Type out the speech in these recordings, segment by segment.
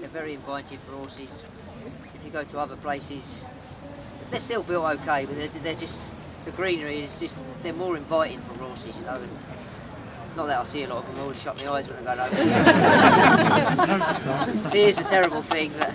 They're very inviting for horses. If you go to other places, they're still built okay, but they're just, the greenery is just, they're more inviting for horses, you know. And not that I see a lot of them, I always shut my eyes when I go over. Fear's a terrible thing. But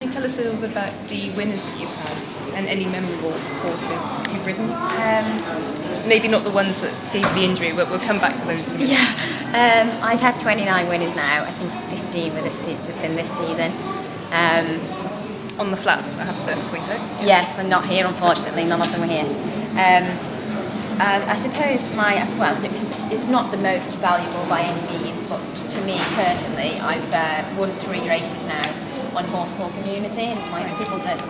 Can you tell us a little bit about the winners that you've had and any memorable horses you've ridden? Maybe not the ones that gave you the injury, but we'll come back to those in a minute. Yeah, I've had 29 winners now. I think 15 with they've been this season. On the flat, I have to point out. Yeah, but not here, unfortunately. None of them are here. I suppose it's not the most valuable by any means, but to me personally, I've won 3 races now on Horse Call Community, and my people that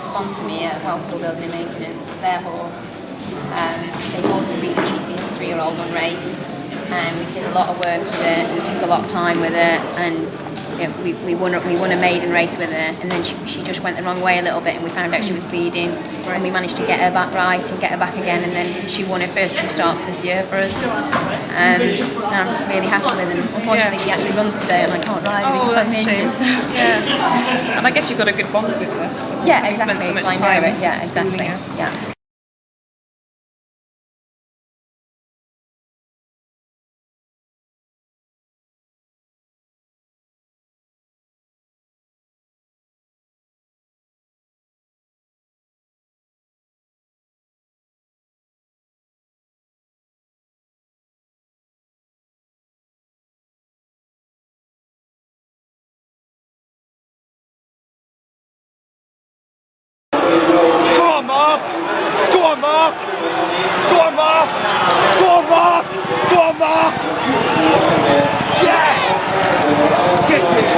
sponsor me at Whirlpool Building and Maintenance is their horse. They bought it really cheaply as a 3-year-old unraced, and we did a lot of work with it. We took a lot of time with it, and we won a maiden race with her, and then she just went the wrong way a little bit, and we found out she was bleeding, and we managed to get her back right and get her back again, and then she won her first 2 starts this year for us. I'm really happy with her. Unfortunately, she actually runs today, and I can't drive her because that's I'm a shame. injured. So. Yeah, and I guess you've got a good bond with her. Yeah, You spent so exactly. much time. Yeah, schooling exactly. her. Yeah. Go on, Mark! Go on, Mark! Go on, Mark! Go on, Mark! Go on, Mark! Yes! Get it!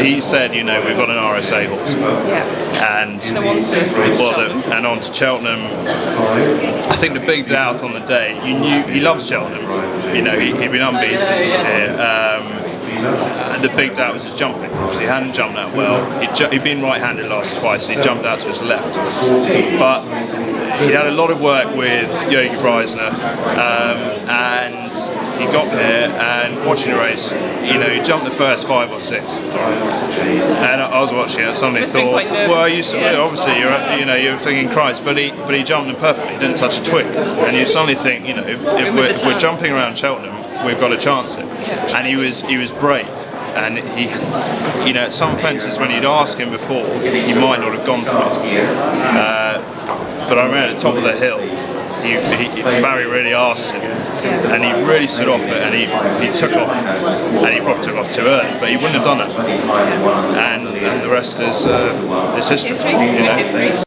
He said, you know, we've got an RSA horse. Yeah. And So on to on to Cheltenham. I think the big doubt on the day, you knew he loves Cheltenham. You know, he'd been unbeaten here. The big doubt was his jumping. Obviously, he hadn't jumped that well. He'd been right-handed last twice, and he jumped out to his left. But he'd had a lot of work with Yogi Breisner, and he got there, and watching the race, you know, he jumped the first 5 or 6. And I was watching it, and suddenly thought, well, obviously, you're thinking Christ, but he jumped them perfectly, didn't touch a twig. And you suddenly think, you know, if we're jumping around Cheltenham, we've got a chance here. And he was brave, and he, you know, at some fences when you'd ask him before, he might not have gone for it. But I remember at the top of the hill, Barry really asked him, and he really stood off it, and he took off, and he probably took off too early, but he wouldn't have done it. And the rest is history. You know?